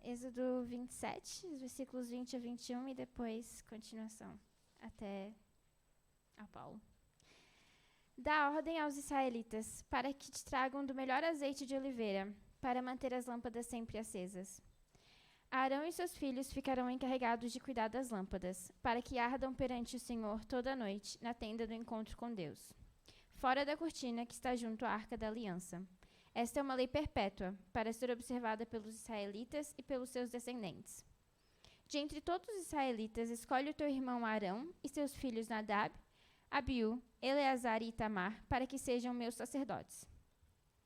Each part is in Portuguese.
Êxodo 27, os versículos 20 a 21 e depois continuação até a Paulo. Dá ordem aos israelitas para que te tragam do melhor azeite de oliveira, para manter as lâmpadas sempre acesas. Arão e seus filhos ficarão encarregados de cuidar das lâmpadas, para que ardam perante o Senhor toda a noite, na tenda do encontro com Deus, fora da cortina que está junto à arca da aliança. Esta é uma lei perpétua, para ser observada pelos israelitas e pelos seus descendentes. De entre todos os israelitas, escolhe o teu irmão Arão e seus filhos Nadab, Abiú, Eleazar e Itamar, para que sejam meus sacerdotes.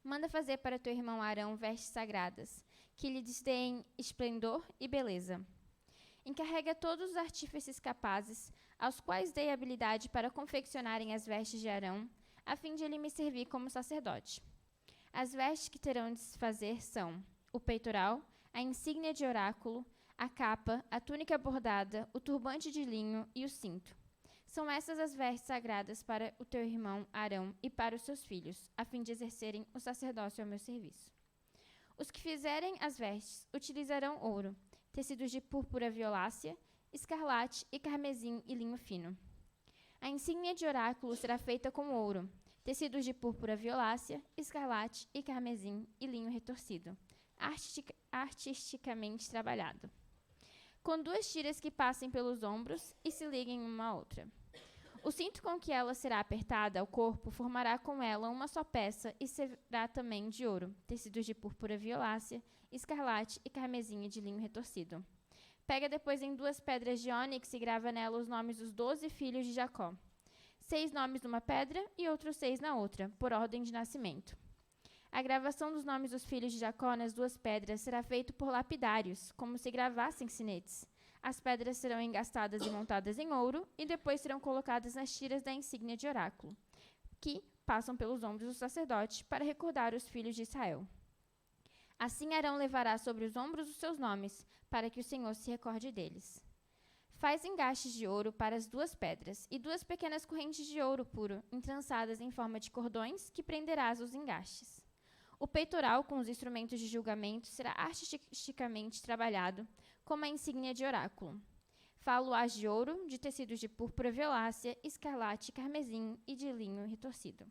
Manda fazer para teu irmão Arão vestes sagradas, que lhe deem esplendor e beleza. Encarrega todos os artífices capazes, aos quais dei habilidade para confeccionarem as vestes de Arão, a fim de ele me servir como sacerdote. As vestes que terão de se fazer são o peitoral, a insígnia de oráculo, a capa, a túnica bordada, o turbante de linho e o cinto. São essas as vestes sagradas para o teu irmão Arão e para os seus filhos, a fim de exercerem o sacerdócio ao meu serviço. Os que fizerem as vestes utilizarão ouro, tecidos de púrpura violácea, escarlate e carmesim e linho fino. A insígnia de oráculo será feita com ouro, tecidos de púrpura violácea, escarlate e carmesim e linho retorcido, artisticamente trabalhado, com 2 tiras que passem pelos ombros e se liguem uma à outra. O cinto com que ela será apertada ao corpo formará com ela uma só peça e será também de ouro, tecidos de púrpura violácea, escarlate e carmesim de linho retorcido. Pega depois em 2 pedras de ônix e grava nela os nomes dos 12 filhos de Jacó. 6 nomes numa pedra e outros 6 na outra, por ordem de nascimento. A gravação dos nomes dos filhos de Jacó nas 2 pedras será feita por lapidários, como se gravassem sinetes. As pedras serão engastadas e montadas em ouro, e depois serão colocadas nas tiras da insígnia de oráculo, que passam pelos ombros do sacerdote para recordar os filhos de Israel. Assim Arão levará sobre os ombros os seus nomes, para que o Senhor se recorde deles. Faz engastes de ouro para as 2 pedras, e 2 pequenas correntes de ouro puro, entrançadas em forma de cordões, que prenderás os engastes. O peitoral, com os instrumentos de julgamento, será artisticamente trabalhado, como a insígnia de oráculo. Fá-lo-ás de ouro, de tecidos de púrpura violácea, escarlate, carmesim e de linho retorcido.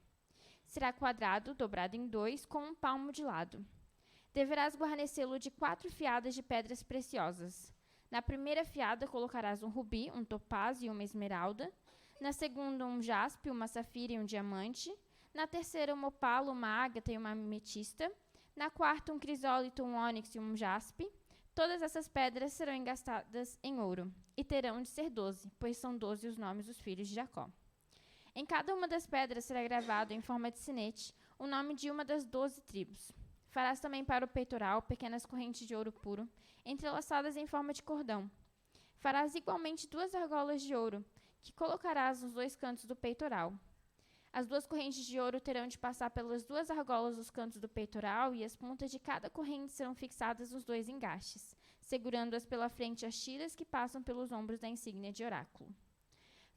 Será quadrado, dobrado em 2, com 1 palmo de lado. Deverás guarnecê-lo de 4 fiadas de pedras preciosas. Na primeira fiada colocarás um rubi, um topázio e uma esmeralda. Na segunda, um jaspe, uma safira e um diamante. Na terceira, um opalo, uma ágata e uma ametista. Na quarta, um crisólito, um ônix e um jaspe. Todas essas pedras serão engastadas em ouro, e terão de ser 12, pois são 12 os nomes dos filhos de Jacó. Em cada uma das pedras será gravado, em forma de sinete, o nome de uma das 12 tribos. Farás também para o peitoral pequenas correntes de ouro puro, entrelaçadas em forma de cordão. Farás igualmente 2 argolas de ouro, que colocarás nos 2 cantos do peitoral. As 2 correntes de ouro terão de passar pelas 2 argolas dos cantos do peitoral, e as pontas de cada corrente serão fixadas nos 2 engastes, segurando-as pela frente as tiras que passam pelos ombros da insígnia de oráculo.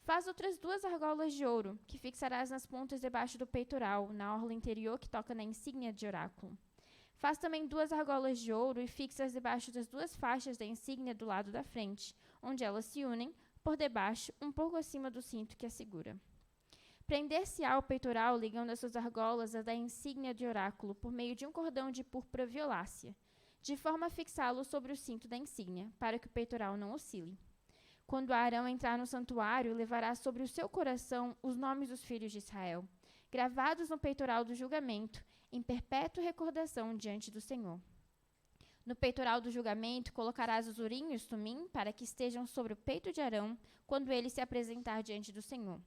Faz outras 2 argolas de ouro, que fixarás nas pontas debaixo do peitoral, na orla interior que toca na insígnia de oráculo. Faz também 2 argolas de ouro e fixa-as debaixo das 2 faixas da insígnia do lado da frente, onde elas se unem, por debaixo, um pouco acima do cinto que a segura. Prender-se-á o peitoral ligando as suas argolas à da insígnia de oráculo por meio de um cordão de púrpura violácea, de forma a fixá-lo sobre o cinto da insígnia, para que o peitoral não oscile. Quando Arão entrar no santuário, levará sobre o seu coração os nomes dos filhos de Israel, gravados no peitoral do julgamento, em perpétua recordação diante do Senhor. No peitoral do julgamento colocarás os urim e os tumim, para que estejam sobre o peito de Arão, quando ele se apresentar diante do Senhor.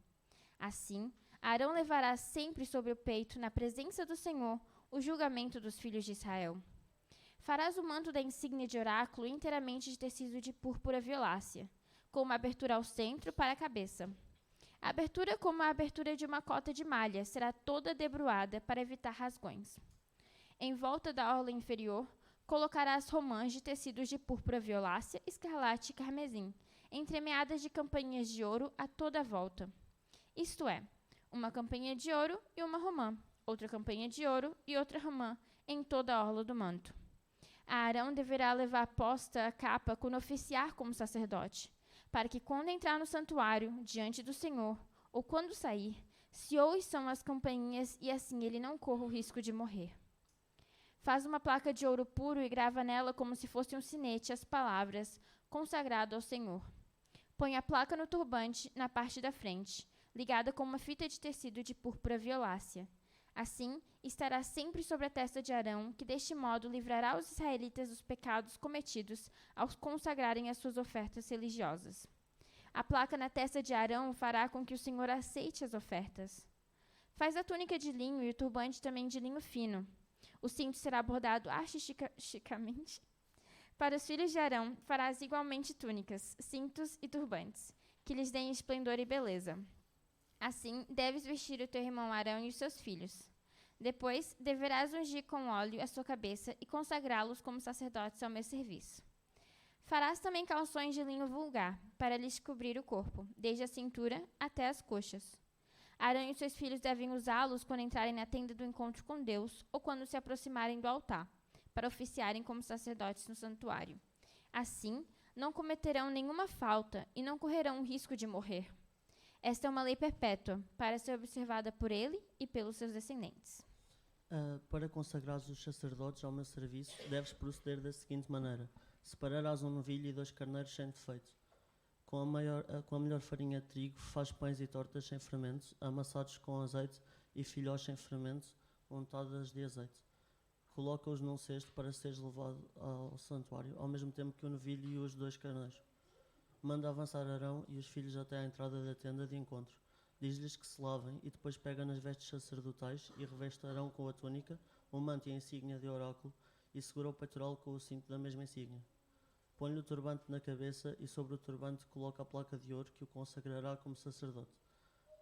Assim, Arão levará sempre sobre o peito, na presença do Senhor, o julgamento dos filhos de Israel. Farás o manto da insígnia de oráculo inteiramente de tecido de púrpura violácea, com uma abertura ao centro para a cabeça. A abertura, como a abertura de uma cota de malha, será toda debruada para evitar rasgões. Em volta da orla inferior, colocarás romãs de tecidos de púrpura violácea, escarlate e carmesim, entremeadas de campainhas de ouro a toda a volta. Isto é, uma campainha de ouro e uma romã, outra campainha de ouro e outra romã, em toda a orla do manto. Arão deverá levar posta a capa quando oficiar como sacerdote, para que quando entrar no santuário, diante do Senhor, ou quando sair, se ouçam as campainhas e assim ele não corra o risco de morrer. Faz uma placa de ouro puro e grava nela como se fosse um sinete as palavras, consagrado ao Senhor. Põe a placa no turbante, na parte da frente, ligada com uma fita de tecido de púrpura violácea. Assim, estará sempre sobre a testa de Arão, que deste modo livrará os israelitas dos pecados cometidos ao consagrarem as suas ofertas religiosas. A placa na testa de Arão fará com que o Senhor aceite as ofertas. Faz a túnica de linho e o turbante também de linho fino. O cinto será bordado artisticamente. Para os filhos de Arão, farás igualmente túnicas, cintos e turbantes, que lhes deem esplendor e beleza. Assim, deves vestir o teu irmão Arão e os seus filhos. Depois, deverás ungir com óleo a sua cabeça e consagrá-los como sacerdotes ao meu serviço. Farás também calções de linho vulgar, para lhes cobrir o corpo, desde a cintura até as coxas. Arão e seus filhos devem usá-los quando entrarem na tenda do encontro com Deus ou quando se aproximarem do altar, para oficiarem como sacerdotes no santuário. Assim, não cometerão nenhuma falta e não correrão o risco de morrer. Esta é uma lei perpétua, para ser observada por ele e pelos seus descendentes. Para consagrares os sacerdotes ao meu serviço, deves proceder da seguinte maneira: separarás um novilho e 2 carneiros sem defeito. Com a melhor farinha de trigo, faz pães e tortas sem fermento, amassados com azeite, e filhós sem fermento, untadas de azeite. Coloca-os num cesto para seres levado ao santuário, ao mesmo tempo que o novilho e os 2 carneiros. Manda avançar Arão e os filhos até à entrada da tenda de encontro. Diz-lhes que se lavem e depois pega nas vestes sacerdotais e reveste Arão com a túnica, o manto e a insígnia de oráculo, e segura o peitoral com o cinto da mesma insígnia. Põe-lhe o turbante na cabeça e sobre o turbante coloca a placa de ouro que o consagrará como sacerdote.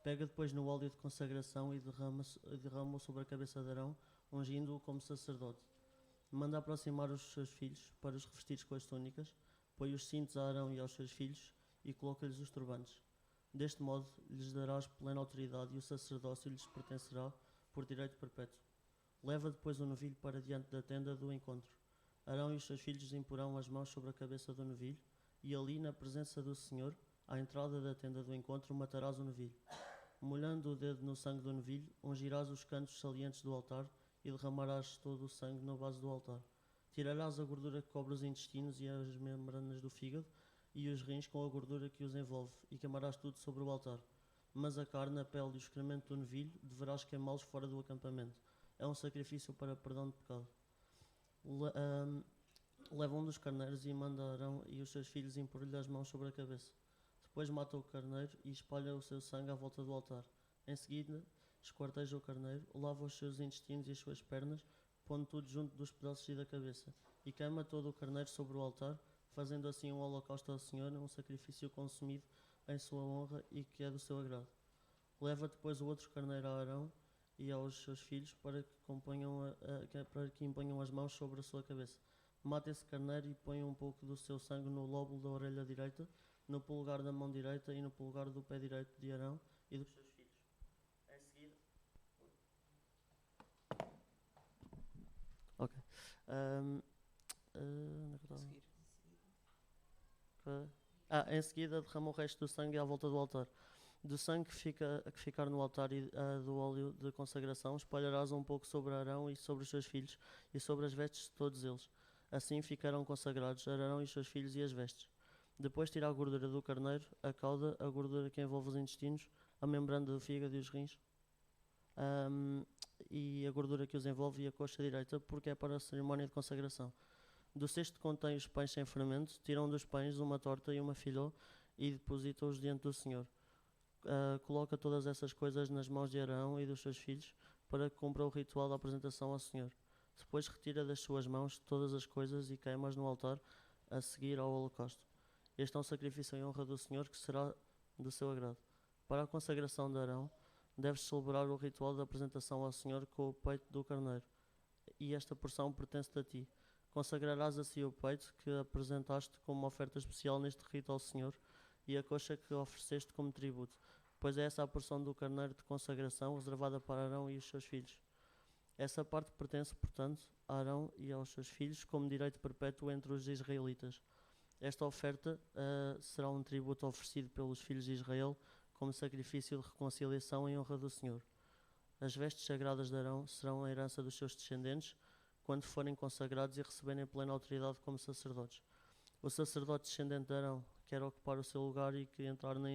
Pega depois no óleo de consagração e derrama-o sobre a cabeça de Arão, ungindo-o como sacerdote. Manda aproximar os seus filhos para os revestir com as túnicas, põe os cintos a Arão e aos seus filhos e coloca-lhes os turbantes. Deste modo lhes darás plena autoridade e o sacerdócio lhes pertencerá por direito perpétuo. Leva depois o novilho para diante da tenda do encontro. Arão e os seus filhos imporão as mãos sobre a cabeça do novilho, e ali, na presença do Senhor, à entrada da tenda do encontro, matarás o novilho. Molhando o dedo no sangue do novilho, ungirás os cantos salientes do altar e derramarás todo o sangue na base do altar. Tirarás a gordura que cobre os intestinos e as membranas do fígado e os rins com a gordura que os envolve, e queimarás tudo sobre o altar. Mas a carne, a pele e o excremento do novilho deverás queimá-los fora do acampamento. É um sacrifício para perdão de pecado. Leva um dos carneiros e manda Arão e os seus filhos impor-lhe as mãos sobre a cabeça. Depois mata o carneiro e espalha o seu sangue à volta do altar. Em seguida, esquarteja o carneiro, lava os seus intestinos e as suas pernas, pondo tudo junto dos pedaços e da cabeça, e queima todo o carneiro sobre o altar, fazendo assim um holocausto ao Senhor, um sacrifício consumido em sua honra e que é do seu agrado. Leva depois o outro carneiro a Arão e aos seus filhos para que imponham as mãos sobre a sua cabeça. Mata esse carneiro e põe um pouco do seu sangue no lóbulo da orelha direita, no polegar da mão direita e no polegar do pé direito de Arão e dos seus filhos. Em seguida... Ok. Em seguida derrama o resto do sangue à volta do altar. Do sangue que ficar no altar e do óleo de consagração, espalharás um pouco sobre Arão e sobre os seus filhos e sobre as vestes de todos eles. Assim ficarão consagrados Arão e os seus filhos e as vestes. Depois tira a gordura do carneiro, a cauda, a gordura que envolve os intestinos, a membrana do fígado e os rins, e a gordura que os envolve e a coxa direita, porque é para a cerimónia de consagração. Do cesto que contém os pães sem fermento, tiram dos pães uma torta e uma filó e deposita-os diante do Senhor. Coloca todas essas coisas nas mãos de Arão e dos seus filhos para que cumpra o ritual da apresentação ao Senhor. Depois retira das suas mãos todas as coisas e queima-as no altar a seguir ao holocausto. Este é um sacrifício em honra do Senhor que será do seu agrado. Para a consagração de Arão, deves celebrar o ritual da apresentação ao Senhor com o peito do carneiro, e esta porção pertence a ti. Consagrarás assim o peito que apresentaste como uma oferta especial neste rito ao Senhor, e a coxa que ofereceste como tributo, pois é essa a porção do carneiro de consagração reservada para Arão e os seus filhos. Essa parte pertence, portanto, a Arão e aos seus filhos como direito perpétuo entre os israelitas. Esta oferta será um tributo oferecido pelos filhos de Israel como sacrifício de reconciliação em honra do Senhor. As vestes sagradas de Arão serão a herança dos seus descendentes quando forem consagrados e receberem plena autoridade como sacerdotes. O sacerdote descendente de Arão quer ocupar o seu lugar e que entrar na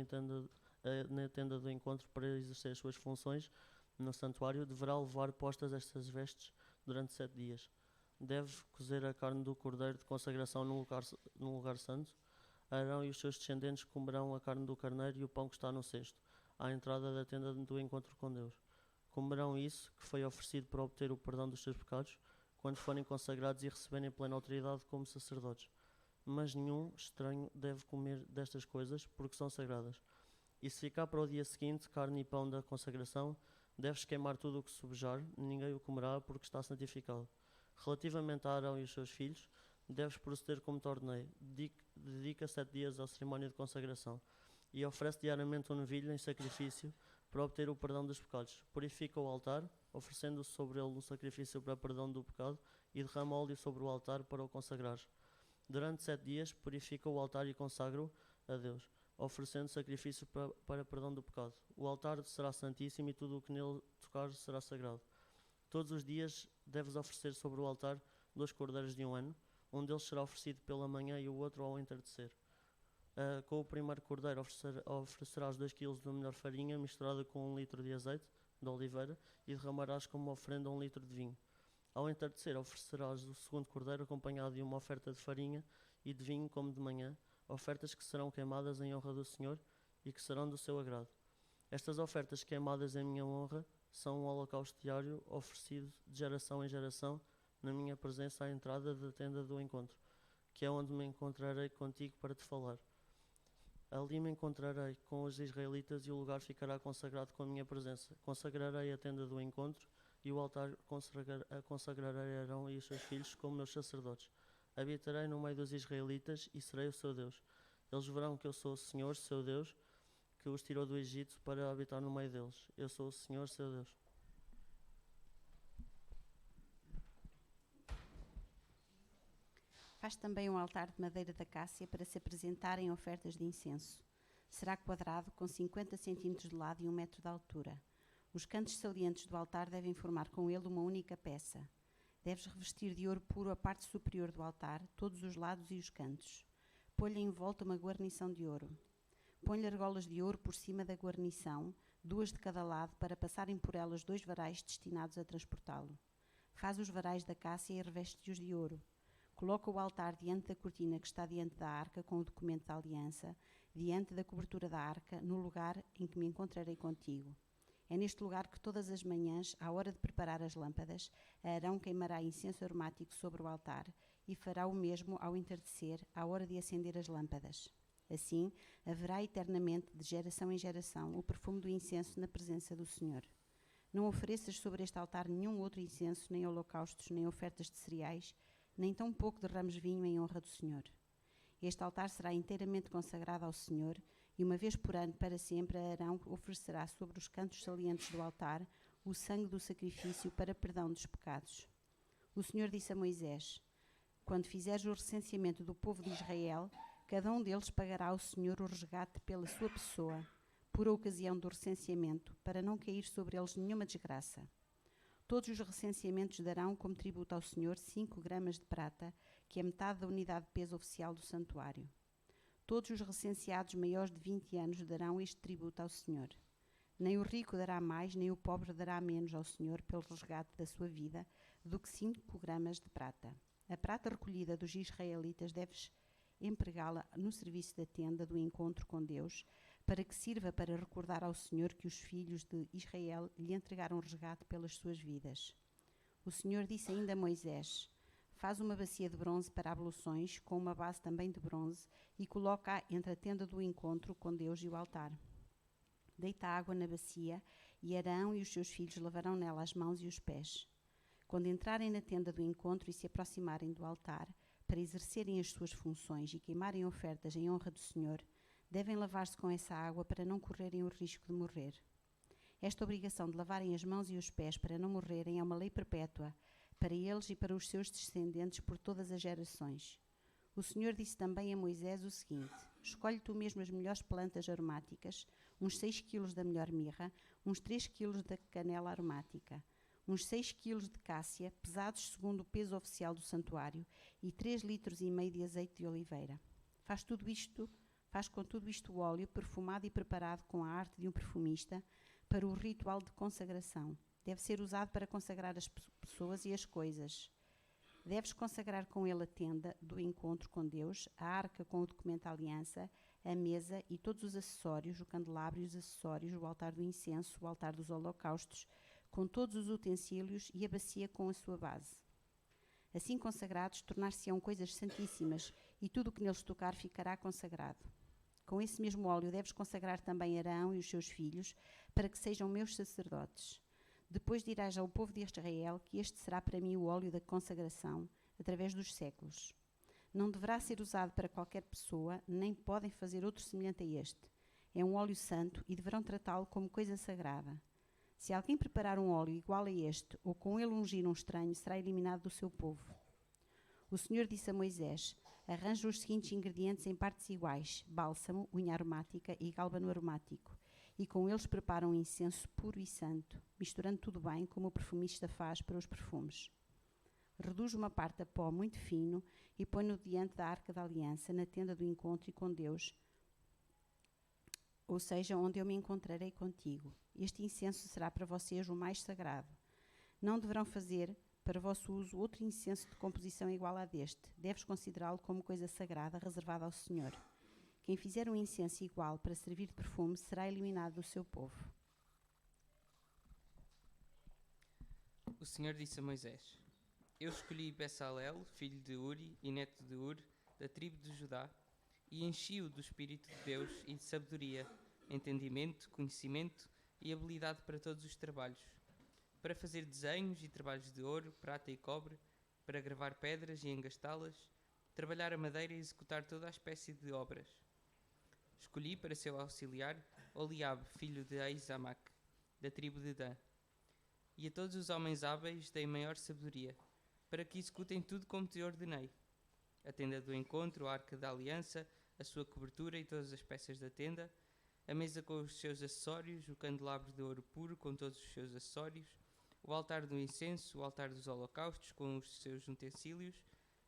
tenda do encontro para exercer as suas funções no santuário, deverá levar postas estas vestes durante 7 dias. Deve cozer a carne do cordeiro de consagração no lugar santo. Arão e os seus descendentes comerão a carne do carneiro e o pão que está no cesto, à entrada da tenda do encontro com Deus. Comerão isso que foi oferecido para obter o perdão dos seus pecados, quando forem consagrados e receberem plena autoridade como sacerdotes. Mas nenhum estranho deve comer destas coisas, porque são sagradas. E se ficar para o dia seguinte carne e pão da consagração, deves queimar tudo o que sobejar, ninguém o comerá, porque está santificado. Relativamente a Arão e os seus filhos, deves proceder como te ordenei. Dedica 7 dias à cerimónia de consagração, e oferece diariamente um novilho em sacrifício para obter o perdão dos pecados. Purifica o altar, oferecendo sobre ele um sacrifício para perdão do pecado, e derrama óleo sobre o altar para o consagrar. Durante 7 dias, purifica o altar e consagra-o a Deus, oferecendo sacrifício para perdão do pecado. O altar será santíssimo e tudo o que nele tocar será sagrado. Todos os dias deves oferecer sobre o altar 2 cordeiros de 1 ano. Um deles será oferecido pela manhã e o outro ao entardecer. Com o primeiro cordeiro oferecerás 2 kg da melhor farinha misturada com 1 litro de azeite de oliveira e derramarás como ofrenda 1 litro de vinho. Ao entardecer oferecerás o segundo cordeiro acompanhado de uma oferta de farinha e de vinho como de manhã, ofertas que serão queimadas em honra do Senhor e que serão do seu agrado. Estas ofertas queimadas em minha honra são um holocausto diário oferecido de geração em geração na minha presença à entrada da tenda do encontro, que é onde me encontrarei contigo para te falar. Ali me encontrarei com os israelitas e o lugar ficará consagrado com a minha presença. Consagrarei a tenda do encontro e o altar consagrarei a Arão e os seus filhos como meus sacerdotes. Habitarei no meio dos israelitas e serei o seu Deus. Eles verão que eu sou o Senhor, seu Deus, que os tirou do Egito para habitar no meio deles. Eu sou o Senhor, seu Deus. Faz também um altar de madeira de acácia para se apresentarem ofertas de incenso. Será quadrado, com 50 centímetros de lado e 1 metro de altura. Os cantos salientes do altar devem formar com ele uma única peça. Deves revestir de ouro puro a parte superior do altar, todos os lados e os cantos. Põe-lhe em volta uma guarnição de ouro. Põe-lhe argolas de ouro por cima da guarnição, 2 de cada lado, para passarem por elas 2 varais destinados a transportá-lo. Faz os varais da acácia e reveste-os de ouro. Coloca o altar diante da cortina que está diante da arca com o documento da aliança, diante da cobertura da arca, no lugar em que me encontrarei contigo. É neste lugar que todas as manhãs, à hora de preparar as lâmpadas, Arão queimará incenso aromático sobre o altar e fará o mesmo ao entardecer, à hora de acender as lâmpadas. Assim, haverá eternamente, de geração em geração, o perfume do incenso na presença do Senhor. Não ofereças sobre este altar nenhum outro incenso, nem holocaustos, nem ofertas de cereais, nem tão pouco derrames vinho em honra do Senhor. Este altar será inteiramente consagrado ao Senhor, e uma vez por ano, para sempre, Arão oferecerá sobre os cantos salientes do altar o sangue do sacrifício para perdão dos pecados. O Senhor disse a Moisés: quando fizeres o recenseamento do povo de Israel, cada um deles pagará ao Senhor o resgate pela sua pessoa, por ocasião do recenseamento, para não cair sobre eles nenhuma desgraça. Todos os recenseamentos darão como tributo ao Senhor 5 gramas de prata, que é metade da unidade de peso oficial do santuário. Todos os recenseados maiores de 20 anos darão este tributo ao Senhor. Nem o rico dará mais, nem o pobre dará menos ao Senhor pelo resgate da sua vida do que 5 gramas de prata. A prata recolhida dos israelitas deves empregá-la no serviço da tenda do encontro com Deus, para que sirva para recordar ao Senhor que os filhos de Israel lhe entregaram resgate pelas suas vidas. O Senhor disse ainda a Moisés: faz uma bacia de bronze para abluções, com uma base também de bronze, e coloca-a entre a tenda do encontro com Deus e o altar. Deita água na bacia, e Arão e os seus filhos lavarão nela as mãos e os pés. Quando entrarem na tenda do encontro e se aproximarem do altar, para exercerem as suas funções e queimarem ofertas em honra do Senhor, devem lavar-se com essa água para não correrem o risco de morrer. Esta obrigação de lavarem as mãos e os pés para não morrerem é uma lei perpétua, para eles e para os seus descendentes por todas as gerações. O Senhor disse também a Moisés o seguinte: escolhe tu mesmo as melhores plantas aromáticas, uns 6 quilos da melhor mirra, uns 3 quilos da canela aromática, uns 6 quilos de cássia, pesados segundo o peso oficial do santuário, e 3 litros e meio de azeite de oliveira. Faz com tudo isto o óleo, perfumado e preparado com a arte de um perfumista, para o ritual de consagração. Deve ser usado para consagrar as pessoas e as coisas. Deves consagrar com ele a tenda do encontro com Deus, a arca com o documento da aliança, a mesa e todos os acessórios, o candelabro e os acessórios, o altar do incenso, o altar dos holocaustos, com todos os utensílios e a bacia com a sua base. Assim consagrados, tornar-se-ão coisas santíssimas, e tudo o que neles tocar ficará consagrado. Com esse mesmo óleo deves consagrar também Arão e os seus filhos, para que sejam meus sacerdotes. Depois dirás ao povo de Israel que este será para mim o óleo da consagração, através dos séculos. Não deverá ser usado para qualquer pessoa, nem podem fazer outro semelhante a este. É um óleo santo e deverão tratá-lo como coisa sagrada. Se alguém preparar um óleo igual a este, ou com ele ungir um estranho, será eliminado do seu povo. O Senhor disse a Moisés: arranja os seguintes ingredientes em partes iguais: bálsamo, unha aromática e gálbano aromático. E com eles prepara um incenso puro e santo, misturando tudo bem, como o perfumista faz para os perfumes. Reduz uma parte a pó muito fino e põe-no diante da arca da aliança, na tenda do encontro e com Deus, ou seja, onde eu me encontrarei contigo. Este incenso será para vocês o mais sagrado. Não deverão fazer para vosso uso outro incenso de composição igual a deste. Deves considerá-lo como coisa sagrada, reservada ao Senhor. Quem fizer um incenso igual para servir de perfume será eliminado do seu povo. O Senhor disse a Moisés: eu escolhi Bessalel, filho de Uri e neto de Ur, da tribo de Judá, e enchi-o do Espírito de Deus e de sabedoria, entendimento, conhecimento e habilidade para todos os trabalhos, para fazer desenhos e trabalhos de ouro, prata e cobre, para gravar pedras e engastá-las, trabalhar a madeira e executar toda a espécie de obras. Escolhi para seu auxiliar Oliabe, filho de Aizamac, da tribo de Dan. E a todos os homens hábeis dei maior sabedoria, para que executem tudo como te ordenei: a tenda do encontro, a arca da aliança, a sua cobertura e todas as peças da tenda, a mesa com os seus acessórios, o candelabro de ouro puro com todos os seus acessórios, o altar do incenso, o altar dos holocaustos com os seus utensílios,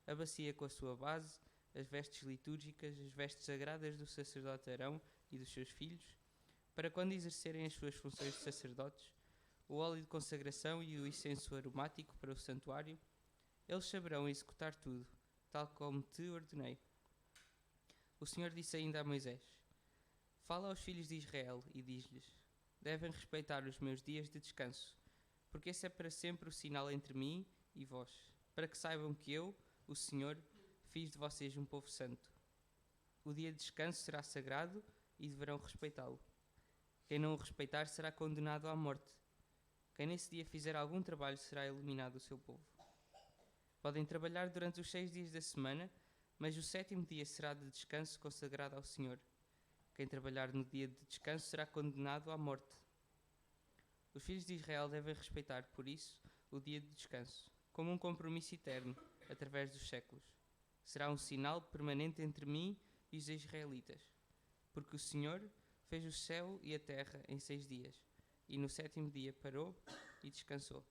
a bacia com a sua base, as vestes litúrgicas, as vestes sagradas do sacerdote Arão e dos seus filhos, para quando exercerem as suas funções de sacerdotes, o óleo de consagração e o incenso aromático para o santuário. Eles saberão executar tudo, tal como te ordenei. O Senhor disse ainda a Moisés: fala aos filhos de Israel e diz-lhes: devem respeitar os meus dias de descanso, porque esse é para sempre o sinal entre mim e vós, para que saibam que eu, o Senhor, fiz de vocês um povo santo. O dia de descanso será sagrado e deverão respeitá-lo. Quem não o respeitar será condenado à morte. Quem nesse dia fizer algum trabalho será eliminado do seu povo. Podem trabalhar durante os 6 dias da semana, mas o 7º dia será de descanso consagrado ao Senhor. Quem trabalhar no dia de descanso será condenado à morte. Os filhos de Israel devem respeitar, por isso, o dia de descanso, como um compromisso eterno, através dos séculos. Será um sinal permanente entre mim e os israelitas, porque o Senhor fez o céu e a terra em 6 dias, e no 7º dia parou e descansou.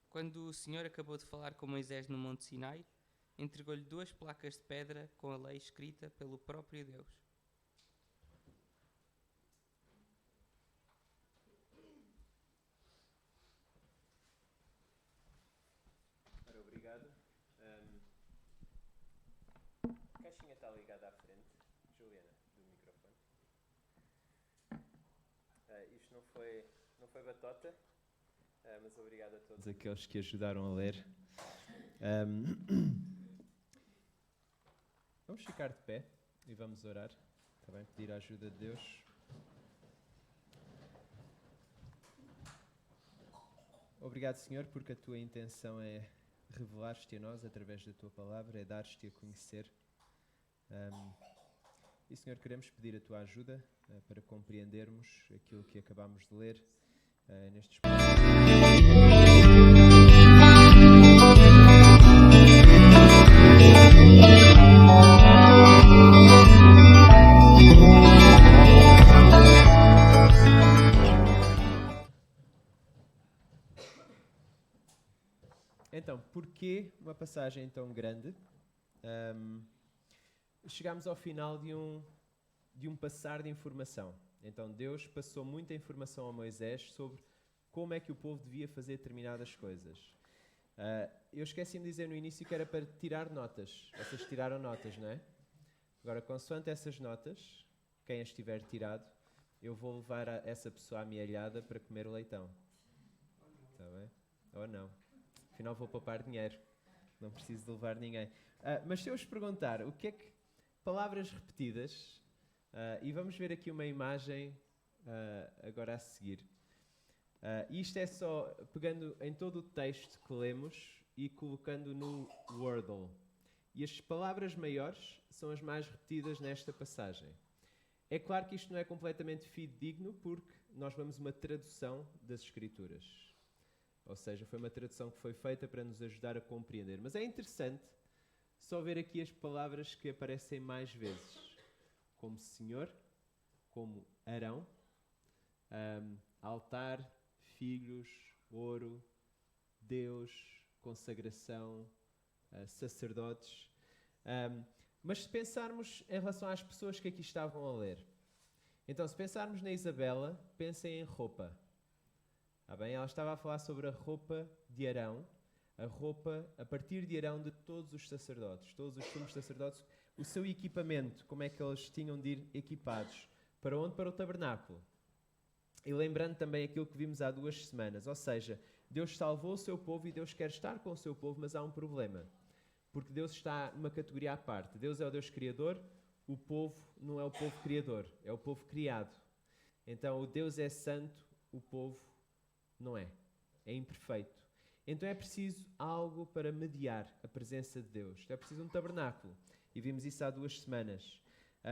Quando o Senhor acabou de falar com Moisés no Monte Sinai, entregou-lhe 2 placas de pedra com a lei escrita pelo próprio Deus. Ora, obrigado. A caixinha está ligada à frente. Juliana, do microfone. Isto não foi batota, mas obrigado a todos aqueles que ajudaram a ler. Vamos ficar de pé e vamos orar, está bem? Pedir a ajuda de Deus. Obrigado, Senhor, porque a tua intenção é revelar-te a nós através da tua palavra, é dar-te a conhecer. E, Senhor, queremos pedir a Tua ajuda para compreendermos aquilo que acabamos de ler nestes Então, porquê uma passagem tão grande? Chegámos ao final de um passar de informação. Então, Deus passou muita informação a Moisés sobre como é que o povo devia fazer determinadas coisas. Eu esqueci-me de dizer no início que era para tirar notas. Vocês tiraram notas, não é? Agora, consoante essas notas, quem as tiver tirado, eu vou levar essa pessoa amealhada para comer leitão. Está bem? Ou não. Afinal, vou poupar dinheiro. Não preciso de levar ninguém. Mas se eu vos perguntar, o que é que... Palavras repetidas, e vamos ver aqui uma imagem agora a seguir. Isto é só pegando em todo o texto que lemos e colocando no Wordle. E as palavras maiores são as mais repetidas nesta passagem. É claro que isto não é completamente fidedigno, porque nós vamos uma tradução das Escrituras. Ou seja, foi uma tradução que foi feita para nos ajudar a compreender. Mas é interessante só ver aqui as palavras que aparecem mais vezes. Como Senhor, como Arão, altar, filhos, ouro, Deus, consagração, sacerdotes. Mas se pensarmos em relação às pessoas que aqui estavam a ler. Então, se pensarmos na Isabela, pensem em roupa. Bem? Ela estava a falar sobre a roupa de Arão, a roupa a partir de Arão de todos os sacerdotes, todos os sumos sacerdotes, o seu equipamento, como é que eles tinham de ir equipados. Para onde? Para o tabernáculo. E lembrando também aquilo que vimos há 2 semanas, ou seja, Deus salvou o seu povo e Deus quer estar com o seu povo, mas há um problema, porque Deus está numa categoria à parte. Deus é o Deus criador, o povo não é o povo criador, é o povo criado. Então o Deus é santo, o povo não é. É imperfeito. Então é preciso algo para mediar a presença de Deus. É preciso um tabernáculo. E vimos isso há 2 semanas.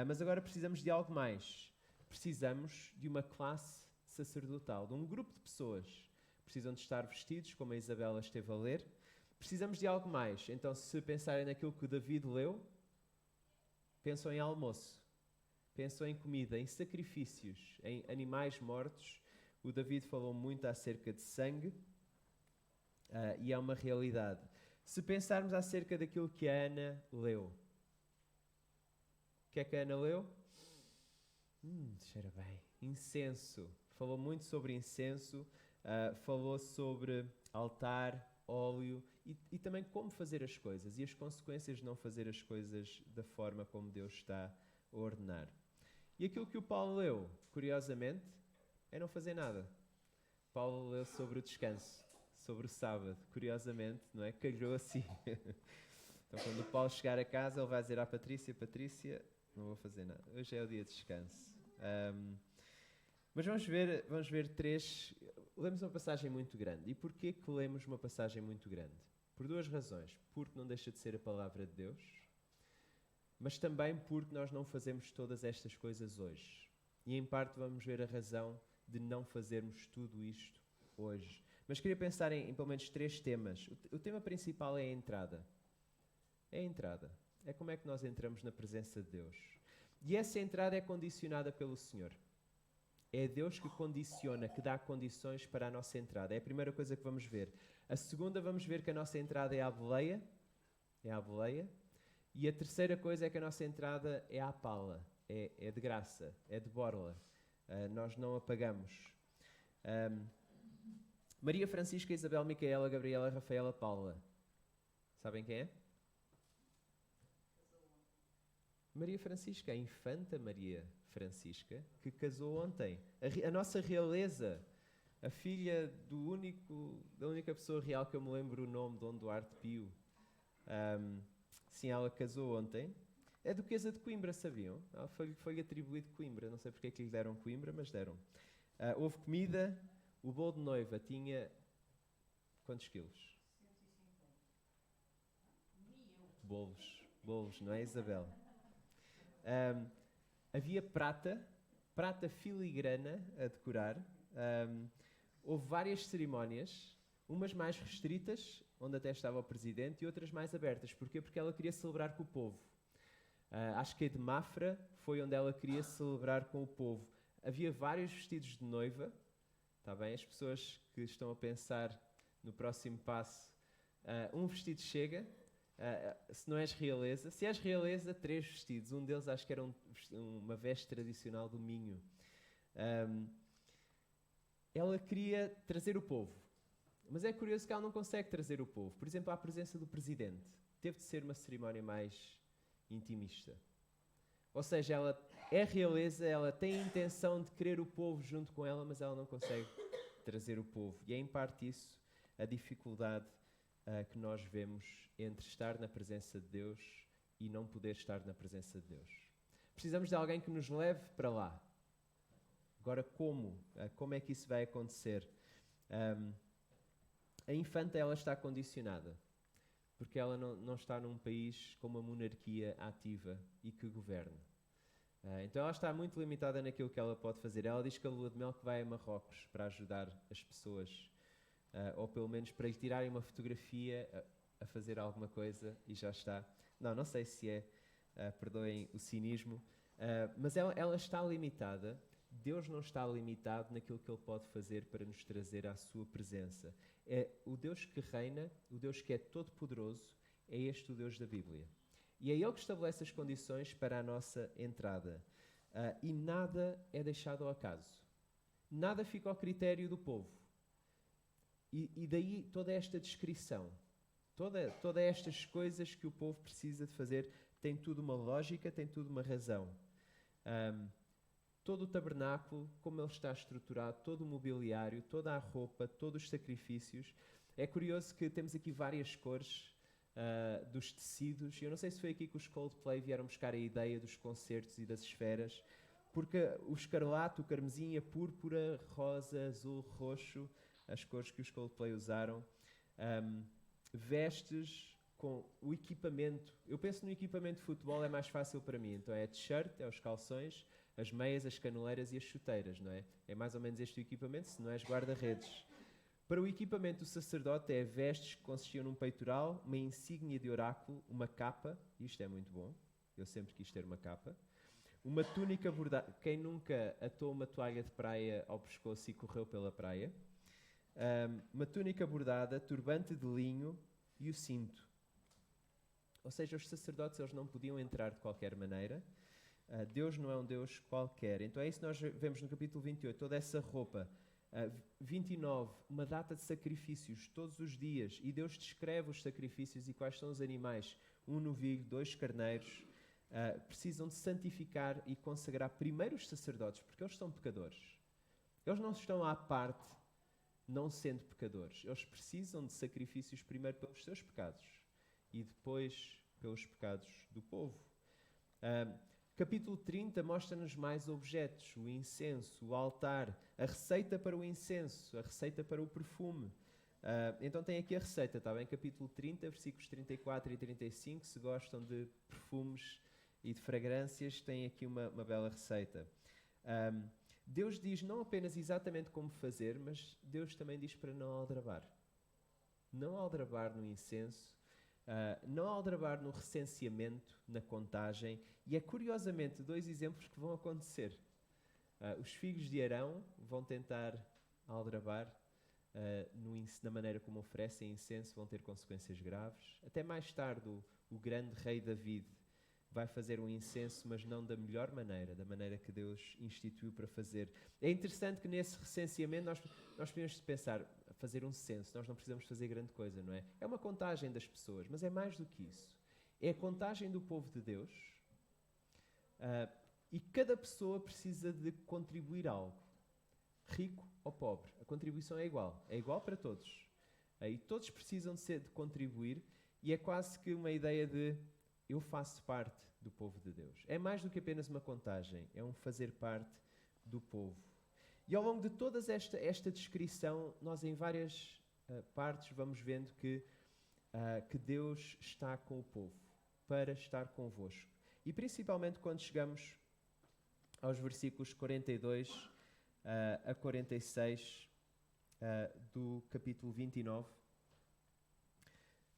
Mas agora precisamos de algo mais. Precisamos de uma classe sacerdotal, de um grupo de pessoas. Precisam de estar vestidos, como a Isabela esteve a ler. Precisamos de algo mais. Então, se pensarem naquilo que o David leu, pensam em almoço. Pensam em comida, em sacrifícios, em animais mortos. O David falou muito acerca de sangue e é uma realidade. Se pensarmos acerca daquilo que a Ana leu. O que é que a Ana leu? Cheira bem. Incenso. Falou muito sobre incenso, falou sobre altar, óleo e também como fazer as coisas e as consequências de não fazer as coisas da forma como Deus está a ordenar. E aquilo que o Paulo leu, curiosamente, é não fazer nada. Paulo leu sobre o descanso, sobre o sábado, curiosamente, não é? Calhou assim. Então, quando o Paulo chegar a casa, ele vai dizer à Patrícia, Patrícia, não vou fazer nada. Hoje é o dia de descanso. Mas vamos ver 3... Lemos uma passagem muito grande. E porquê que lemos uma passagem muito grande? Por 2 razões. Porque não deixa de ser a palavra de Deus, mas também porque nós não fazemos todas estas coisas hoje. E em parte vamos ver a razão de não fazermos tudo isto hoje. Mas queria pensar em pelo menos 3 temas. O tema principal é a entrada. É a entrada. É como é que nós entramos na presença de Deus. E essa entrada é condicionada pelo Senhor. É Deus que condiciona, que dá condições para a nossa entrada. É a primeira coisa que vamos ver. A segunda, vamos ver que a nossa entrada é à boleia. É à boleia. E a terceira coisa é que a nossa entrada é à pala. É de graça. É de borla. Nós não a pagamos. Maria Francisca, Isabel, Micaela, Gabriela, Rafaela, Paula. Sabem quem é? Maria Francisca, a infanta Maria Francisca, que casou ontem. A nossa realeza, a filha da única pessoa real que eu me lembro o nome, Dom Duarte Pio. Sim, ela casou ontem. É duquesa de Coimbra, sabiam? Ela foi-lhe atribuído Coimbra. Não sei porque é que lhe deram Coimbra, mas deram. Houve comida. O bolo de noiva tinha quantos quilos? 150. Bolos, não é, Isabel? Havia prata filigrana a decorar. Houve várias cerimónias, umas mais restritas, onde até estava o presidente, e outras mais abertas. Porquê? Porque ela queria celebrar com o povo. Acho que a de Mafra foi onde ela queria celebrar com o povo. Havia vários vestidos de noiva, está bem? As pessoas que estão a pensar no próximo passo, um vestido chega, se não és realeza. Se és realeza, 3 vestidos. Um deles acho que era uma veste tradicional do Minho. Ela queria trazer o povo. Mas é curioso que ela não consegue trazer o povo. Por exemplo, à presença do presidente. Teve de ser uma cerimónia mais intimista. Ou seja, ela é realeza, ela tem a intenção de querer o povo junto com ela, mas ela não consegue trazer o povo. E é em parte isso a dificuldade que nós vemos entre estar na presença de Deus e não poder estar na presença de Deus. Precisamos de alguém que nos leve para lá. Agora, como? Como é que isso vai acontecer? A infanta, ela está condicionada, porque ela não está num país com uma monarquia ativa e que governe. Então ela está muito limitada naquilo que ela pode fazer. Ela diz que a lua de mel que vai a Marrocos para ajudar as pessoas, ou pelo menos para lhe tirarem uma fotografia a fazer alguma coisa e já está. Não sei se é, perdoem o cinismo, mas ela está limitada. Deus não está limitado naquilo que Ele pode fazer para nos trazer à sua presença. É o Deus que reina, o Deus que é todo-poderoso, é este o Deus da Bíblia. E é Ele que estabelece as condições para a nossa entrada. E nada é deixado ao acaso. Nada fica ao critério do povo. E daí toda esta descrição, todas estas coisas que o povo precisa de fazer, tem tudo uma lógica, tem tudo uma razão. Todo o tabernáculo, como ele está estruturado, todo o mobiliário, toda a roupa, todos os sacrifícios. É curioso que temos aqui várias cores dos tecidos. Eu não sei se foi aqui que os Coldplay vieram buscar a ideia dos concertos e das esferas, porque o escarlate, o carmesim, a púrpura, rosa, azul, roxo, as cores que os Coldplay usaram, vestes com o equipamento. Eu penso no equipamento de futebol, é mais fácil para mim. Então é a t-shirt, é os calções, as meias, as caneleiras e as chuteiras, não é? É mais ou menos este o equipamento, se não és guarda-redes. Para o equipamento do sacerdote é vestes que consistiam num peitoral, uma insígnia de oráculo, uma capa, isto é muito bom, eu sempre quis ter uma capa, uma túnica bordada, quem nunca atou uma toalha de praia ao pescoço e correu pela praia, uma túnica bordada, turbante de linho e o cinto. Ou seja, os sacerdotes eles não podiam entrar de qualquer maneira. Deus não é um Deus qualquer. Então é isso que nós vemos no capítulo 28, toda essa roupa. 29, uma data de sacrifícios todos os dias. E Deus descreve os sacrifícios e quais são os animais. 1 novilho, 2 carneiros. Precisam de santificar e consagrar primeiro os sacerdotes, porque eles são pecadores. Eles não estão à parte, não sendo pecadores. Eles precisam de sacrifícios primeiro pelos seus pecados e depois pelos pecados do povo. Capítulo 30 mostra-nos mais objetos, o incenso, o altar, a receita para o incenso, a receita para o perfume. Então tem aqui a receita, está bem? Capítulo 30, versículos 34 e 35, se gostam de perfumes e de fragrâncias, tem aqui uma bela receita. Deus diz não apenas exatamente como fazer, mas Deus também diz para não aldrabar. Não aldrabar no incenso, não aldrabar no recenseamento, na contagem, e é curiosamente 2 exemplos que vão acontecer. Os filhos de Arão vão tentar aldrabar na maneira como oferecem incenso, vão ter consequências graves. Até mais tarde o grande rei David vai fazer um incenso, mas não da melhor maneira, da maneira que Deus instituiu para fazer. É interessante que nesse recenseamento nós podemos pensar, fazer um censo, nós não precisamos fazer grande coisa, não é? É uma contagem das pessoas, mas é mais do que isso. É a contagem do povo de Deus, e cada pessoa precisa de contribuir algo, rico ou pobre. A contribuição é igual para todos. E todos precisam de contribuir, e é quase que uma ideia de eu faço parte do povo de Deus. É mais do que apenas uma contagem, é um fazer parte do povo. E ao longo de toda esta descrição, nós em várias partes vamos vendo que Deus está com o povo, para estar convosco. E principalmente quando chegamos aos versículos 42 a 46 do capítulo 29,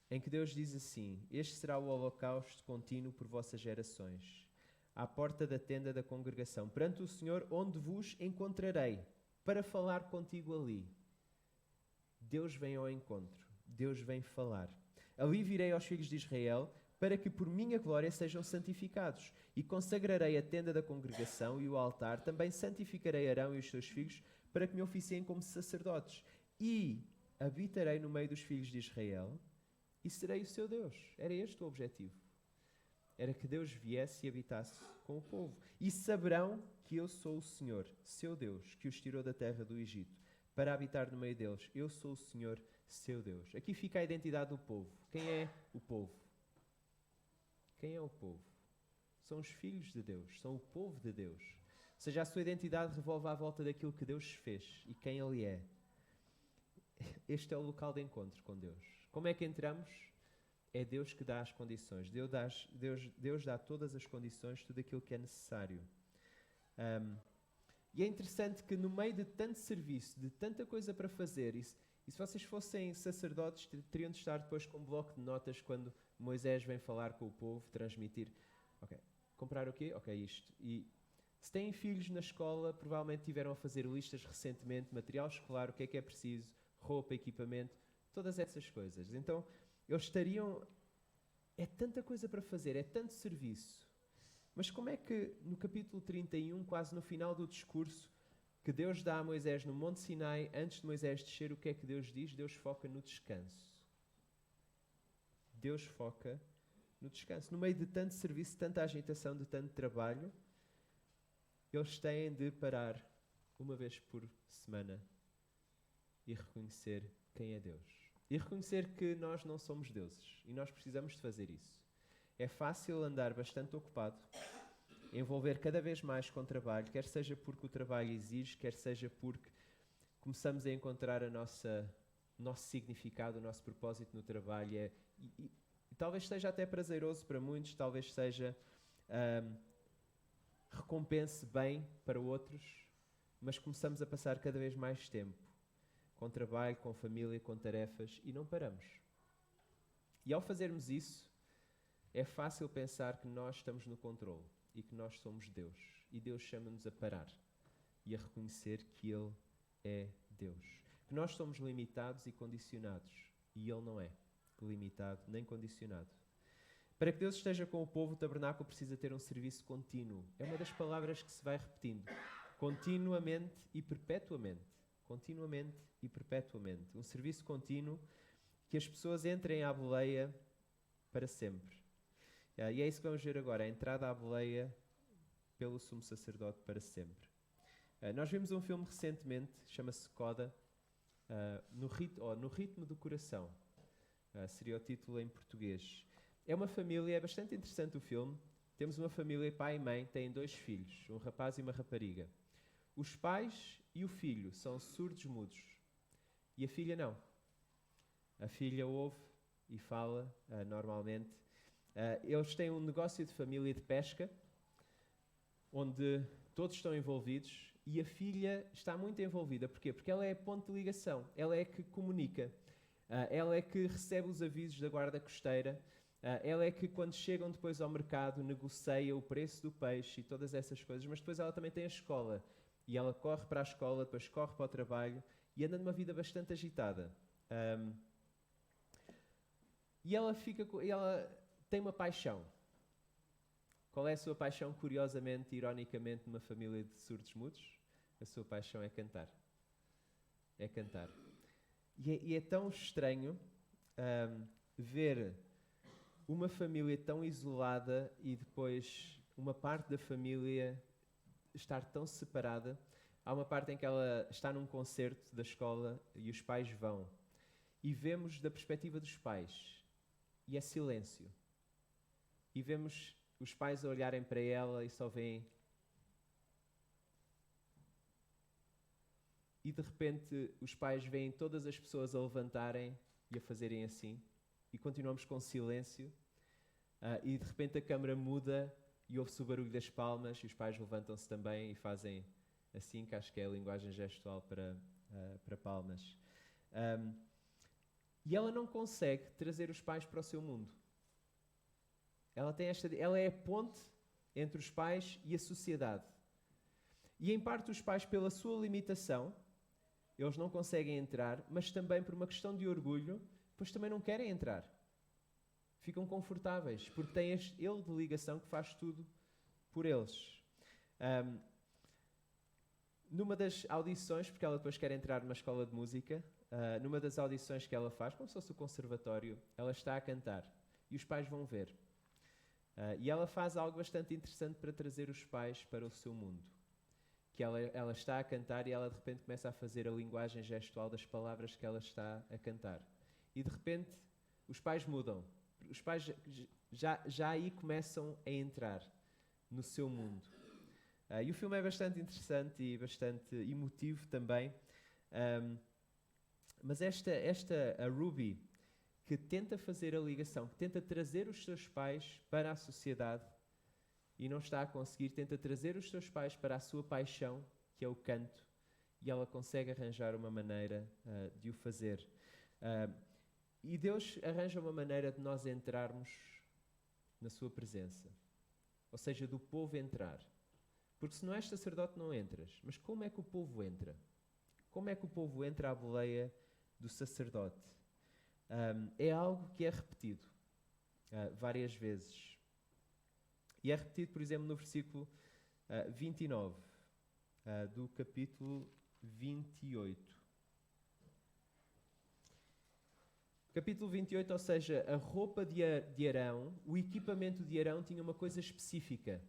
em que Deus diz assim: Este será o holocausto contínuo por vossas gerações, à porta da tenda da congregação, perante o Senhor, onde vos encontrarei, para falar contigo ali. Deus vem ao encontro, Deus vem falar. Ali virei aos filhos de Israel, para que por minha glória sejam santificados, e consagrarei a tenda da congregação e o altar, também santificarei Arão e os seus filhos, para que me oficiem como sacerdotes, e habitarei no meio dos filhos de Israel, e serei o seu Deus. Era este o objetivo. Era que Deus viesse e habitasse com o povo. E saberão que eu sou o Senhor, seu Deus, que os tirou da terra do Egito, para habitar no meio deles. Eu sou o Senhor, seu Deus. Aqui fica a identidade do povo. Quem é o povo? Quem é o povo? São os filhos de Deus, são o povo de Deus. Ou seja, a sua identidade revolve à volta daquilo que Deus fez e quem Ele é. Este é o local de encontro com Deus. Como é que entramos? É Deus que dá as condições. Deus dá todas as condições, tudo aquilo que é necessário. E é interessante que no meio de tanto serviço, de tanta coisa para fazer, e se vocês fossem sacerdotes, teriam de estar depois com um bloco de notas quando Moisés vem falar com o povo, transmitir. Ok, comprar o quê? Ok, isto. E se têm filhos na escola, provavelmente tiveram a fazer listas recentemente, material escolar, o que é preciso, roupa, equipamento, todas essas coisas. Então, eles estariam... É tanta coisa para fazer, é tanto serviço. Mas como é que no capítulo 31, quase no final do discurso que Deus dá a Moisés no Monte Sinai, antes de Moisés descer, o que é que Deus diz? Deus foca no descanso. Deus foca no descanso. No meio de tanto serviço, tanta agitação, de tanto trabalho, eles têm de parar uma vez por semana e reconhecer quem é Deus. E reconhecer que nós não somos deuses e nós precisamos de fazer isso. É fácil andar bastante ocupado, envolver cada vez mais com o trabalho, quer seja porque o trabalho exige, quer seja porque começamos a encontrar o nosso significado, o nosso propósito no trabalho. E talvez seja até prazeroso para muitos, talvez seja recompense bem para outros, mas começamos a passar cada vez mais tempo com trabalho, com família, com tarefas e não paramos. E ao fazermos isso, é fácil pensar que nós estamos no controle e que nós somos Deus. E Deus chama-nos a parar e a reconhecer que Ele é Deus. Que nós somos limitados e condicionados e Ele não é limitado nem condicionado. Para que Deus esteja com o povo, o tabernáculo precisa ter um serviço contínuo. É uma das palavras que se vai repetindo. Continuamente e perpetuamente. Continuamente e perpetuamente. Um serviço contínuo que as pessoas entrem à boleia para sempre. E é isso que vamos ver agora, a entrada à boleia pelo sumo sacerdote para sempre. Nós vimos um filme recentemente, chama-se Coda, no ritmo do coração. Seria o título em português. É uma família, é bastante interessante o filme. Temos uma família, pai e mãe, têm 2 filhos, um rapaz e uma rapariga. Os pais e o filho são surdos mudos. E a filha não. A filha ouve e fala normalmente. Eles têm um negócio de família de pesca, onde todos estão envolvidos, e a filha está muito envolvida. Porquê? Porque ela é a ponte de ligação, ela é que comunica, ela é que recebe os avisos da guarda costeira, ela é que, quando chegam depois ao mercado, negocia o preço do peixe e todas essas coisas, mas depois ela também tem a escola, e ela corre para a escola, depois corre para o trabalho, e anda numa vida bastante agitada. E ela tem uma paixão. Qual é a sua paixão, curiosamente, ironicamente, numa família de surdos mudos? A sua paixão é cantar. É cantar. E é tão estranho ver uma família tão isolada e depois uma parte da família estar tão separada. Há uma parte em que ela está num concerto da escola e os pais vão. E vemos da perspectiva dos pais. E é silêncio. E vemos os pais a olharem para ela e só veem. E de repente os pais veem todas as pessoas a levantarem e a fazerem assim. E continuamos com silêncio. E de repente a câmara muda e ouve-se o barulho das palmas e os pais levantam-se também e fazem assim, que acho que é a linguagem gestual para palmas. E ela não consegue trazer os pais para o seu mundo. Ela é a ponte entre os pais e a sociedade. E em parte os pais, pela sua limitação, eles não conseguem entrar, mas também por uma questão de orgulho, pois também não querem entrar. Ficam confortáveis, porque tem ele de ligação que faz tudo por eles. Numa das audições, porque ela depois quer entrar numa escola de música, numa das audições que ela faz, como se fosse o conservatório, ela está a cantar e os pais vão ver. E ela faz algo bastante interessante para trazer os pais para o seu mundo. Que ela está a cantar e ela de repente começa a fazer a linguagem gestual das palavras que ela está a cantar. E de repente os pais mudam. Os pais já aí começam a entrar no seu mundo. E o filme é bastante interessante e bastante emotivo também. Mas a Ruby, que tenta fazer a ligação, que tenta trazer os seus pais para a sociedade e não está a conseguir, tenta trazer os seus pais para a sua paixão, que é o canto, e ela consegue arranjar uma maneira de o fazer. E Deus arranja uma maneira de nós entrarmos na sua presença. Ou seja, do povo entrar. Porque se não és sacerdote, não entras. Mas como é que o povo entra? Como é que o povo entra à boleia do sacerdote? É algo que é repetido várias vezes. E é repetido, por exemplo, no versículo 29 do capítulo 28. Capítulo 28, ou seja, a roupa de Arão, o equipamento de Arão tinha uma coisa específica,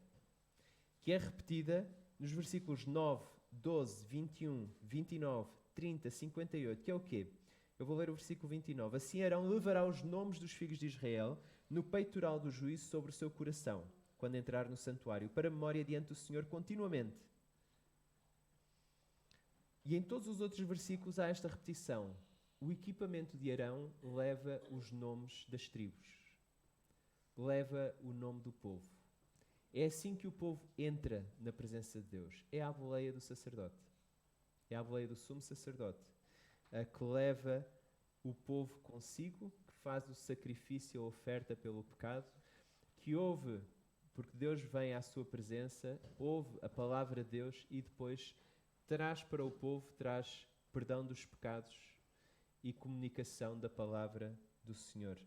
que é repetida nos versículos 9, 12, 21, 29, 30, 58, que é o quê? Eu vou ler o versículo 29. Assim Arão levará os nomes dos filhos de Israel no peitoral do juízo sobre o seu coração, quando entrar no santuário, para memória diante do Senhor continuamente. E em todos os outros versículos há esta repetição. O equipamento de Arão leva os nomes das tribos. Leva o nome do povo. É assim que o povo entra na presença de Deus. É a boleia do sacerdote. É a boleia do sumo sacerdote, que leva o povo consigo, que faz o sacrifício, a oferta pelo pecado, que ouve, porque Deus vem à sua presença, ouve a palavra de Deus e depois traz para o povo, traz perdão dos pecados e comunicação da palavra do Senhor.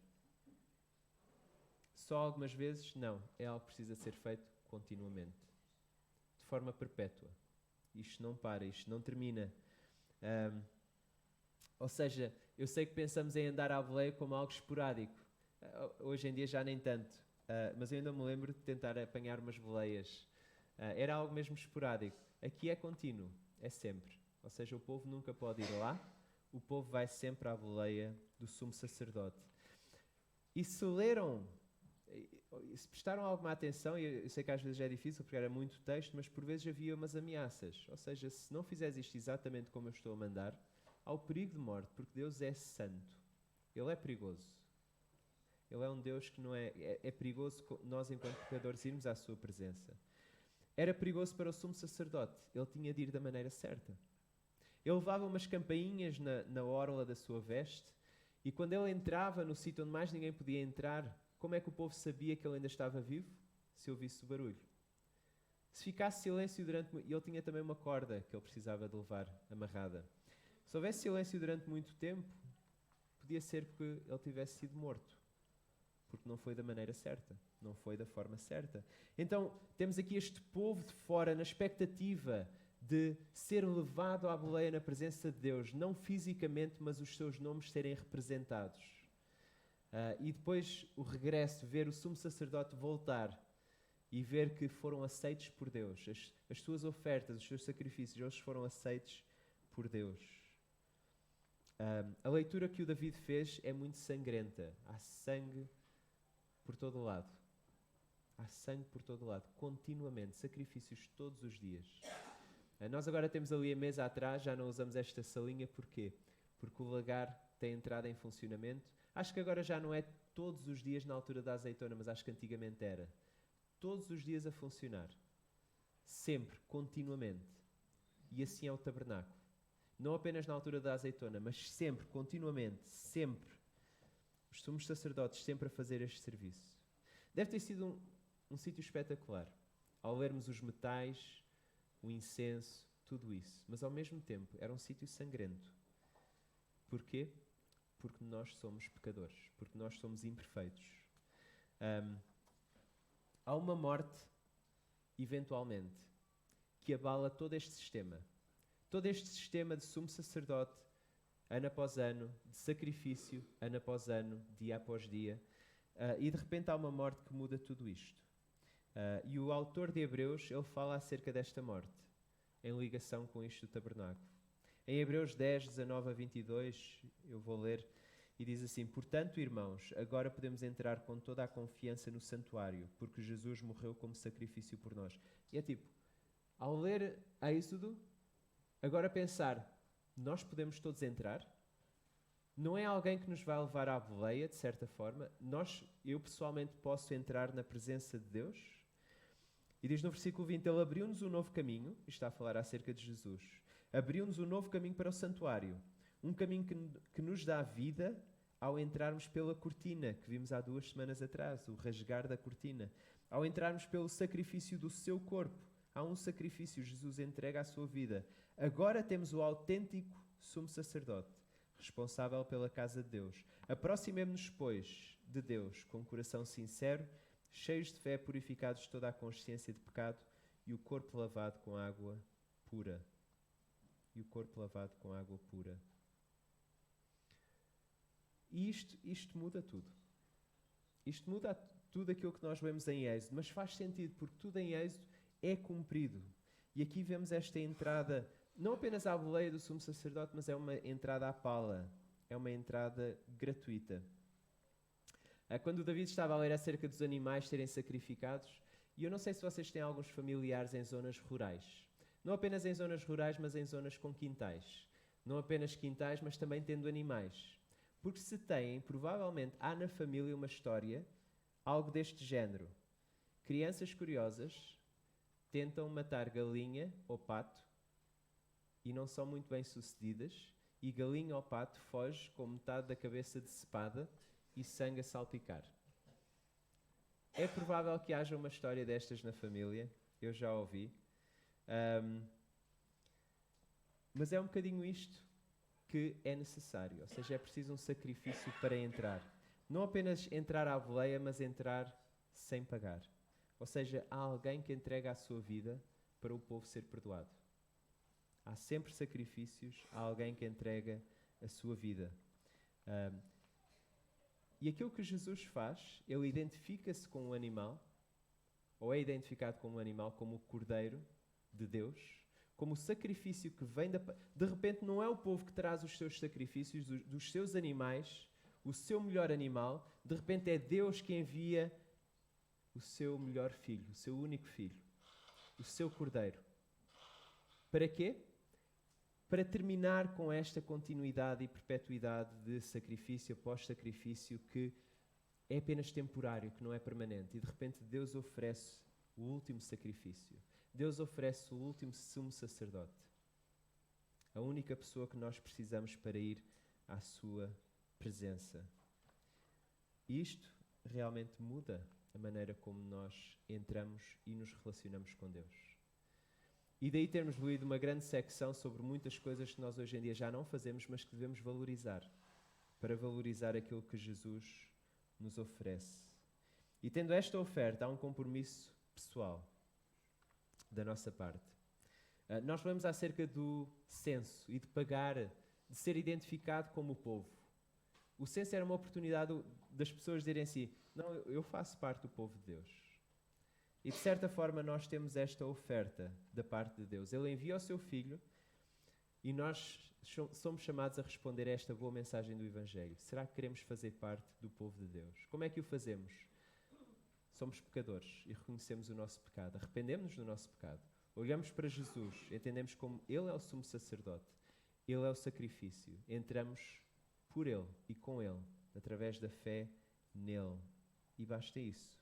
Só algumas vezes? Não. É algo que precisa ser feito continuamente. De forma perpétua. Isto não para, isto não termina. Ou seja, eu sei que pensamos em andar à boleia como algo esporádico. Hoje em dia já nem tanto. Mas eu ainda me lembro de tentar apanhar umas boleias. Era algo mesmo esporádico. Aqui é contínuo. É sempre. Ou seja, o povo nunca pode ir lá. O povo vai sempre à boleia do sumo sacerdote. E se leram, se prestaram alguma atenção, e eu sei que às vezes é difícil porque era muito texto, mas por vezes havia umas ameaças. Ou seja, se não fizeres isto exatamente como eu estou a mandar, há o perigo de morte, porque Deus é santo. Ele é perigoso. Ele é um Deus que não é perigoso nós, enquanto pecadores, irmos à sua presença. Era perigoso para o sumo sacerdote. Ele tinha de ir da maneira certa. Ele levava umas campainhas na orla da sua veste, e quando ele entrava no sítio onde mais ninguém podia entrar, como é que o povo sabia que ele ainda estava vivo? Se ouvisse o barulho. Se ficasse silêncio durante... E ele tinha também uma corda que ele precisava de levar amarrada. Se houvesse silêncio durante muito tempo, podia ser porque ele tivesse sido morto. Porque não foi da maneira certa. Não foi da forma certa. Então, temos aqui este povo de fora, na expectativa de ser levado à boleia na presença de Deus, não fisicamente, mas os seus nomes serem representados. E depois o regresso, ver o sumo sacerdote voltar e ver que foram aceitos por Deus. As suas ofertas, os seus sacrifícios, eles foram aceitos por Deus. A leitura que o David fez é muito sangrenta. Há sangue por todo o lado. Há sangue por todo o lado, continuamente, sacrifícios todos os dias. Nós agora temos ali a mesa atrás, já não usamos esta salinha, porquê? Porque o lagar tem entrado em funcionamento. Acho que agora já não é todos os dias na altura da azeitona, mas acho que antigamente era. todos os dias a funcionar. Sempre, continuamente. E assim é o tabernáculo. Não apenas na altura da azeitona, mas sempre, continuamente, sempre. Os sumos sacerdotes sempre a fazer este serviço. Deve ter sido um sítio espetacular. Ao lermos os metais, o incenso, tudo isso. Mas ao mesmo tempo era um sítio sangrento. Porquê? Porque nós somos pecadores. Porque nós somos imperfeitos. Há uma morte, eventualmente, que abala todo este sistema. Todo este sistema de sumo sacerdote, ano após ano, de sacrifício, ano após ano, dia após dia. E de repente há uma morte que muda tudo isto. E o autor de Hebreus, ele fala acerca desta morte, em ligação com isto do tabernáculo. Em Hebreus 10, 19 a 22, eu vou ler, e diz assim: portanto, irmãos, agora podemos entrar com toda a confiança no santuário, porque Jesus morreu como sacrifício por nós. E é tipo, ao ler Êxodo, agora pensar, nós podemos todos entrar? Não é alguém que nos vai levar à boleia, de certa forma. Eu pessoalmente posso entrar na presença de Deus? E diz no versículo 20, ele abriu-nos um novo caminho, e está a falar acerca de Jesus, abriu-nos um novo caminho para o santuário, um caminho que nos dá vida ao entrarmos pela cortina, que vimos há 2 semanas atrás, o rasgar da cortina, ao entrarmos pelo sacrifício do seu corpo. Há um sacrifício, Jesus entrega a sua vida. Agora temos o autêntico sumo sacerdote, responsável pela casa de Deus. Aproximemo-nos, pois, de Deus com um coração sincero, cheios de fé, purificados de toda a consciência de pecado e o corpo lavado com água pura. E o corpo lavado com água pura. E isto muda tudo. Isto muda tudo aquilo que nós vemos em Êxodo, mas faz sentido, porque tudo em Êxodo é cumprido. E aqui vemos esta entrada, não apenas à boleia do sumo sacerdote, mas é uma entrada à pala. É uma entrada gratuita. Quando o David estava a ler acerca dos animais serem sacrificados, e eu não sei se vocês têm alguns familiares em zonas rurais. Não apenas em zonas rurais, mas em zonas com quintais. Não apenas quintais, mas também tendo animais. Porque se têm, provavelmente há na família uma história, algo deste género. Crianças curiosas tentam matar galinha ou pato e não são muito bem sucedidas, e galinha ou pato foge com metade da cabeça decepada e sangue a salpicar. É provável que haja uma história destas na família, eu já ouvi. Mas é um bocadinho isto que é necessário, ou seja, é preciso um sacrifício para entrar. Não apenas entrar à boleia, mas entrar sem pagar. Ou seja, há alguém que entrega a sua vida para o povo ser perdoado. Há sempre sacrifícios, há alguém que entrega a sua vida. E aquilo que Jesus faz, ele identifica-se com um animal, ou é identificado como um animal, como o Cordeiro de Deus, como o sacrifício que vem da... De repente não é o povo que traz os seus sacrifícios, dos seus animais, o seu melhor animal, de repente é Deus que envia o seu melhor filho, o seu único filho, o seu Cordeiro. Para quê? Para terminar com esta continuidade e perpetuidade de sacrifício após sacrifício que é apenas temporário, que não é permanente. E de repente Deus oferece o último sacrifício. Deus oferece o último sumo sacerdote. A única pessoa que nós precisamos para ir à sua presença. E isto realmente muda a maneira como nós entramos e nos relacionamos com Deus. E daí termos lido uma grande secção sobre muitas coisas que nós hoje em dia já não fazemos, mas que devemos valorizar, para valorizar aquilo que Jesus nos oferece. E tendo esta oferta, há um compromisso pessoal da nossa parte. Nós falamos acerca do censo e de pagar, de ser identificado como o povo. O censo era uma oportunidade das pessoas dizerem assim, não, eu faço parte do povo de Deus. E de certa forma nós temos esta oferta da parte de Deus. Ele envia o seu Filho e nós somos chamados a responder a esta boa mensagem do Evangelho. Será que queremos fazer parte do povo de Deus? Como é que o fazemos? Somos pecadores e reconhecemos o nosso pecado. Arrependemos-nos do nosso pecado. Olhamos para Jesus, entendemos como Ele é o sumo sacerdote. Ele é o sacrifício. Entramos por Ele e com Ele, através da fé nele. E basta isso.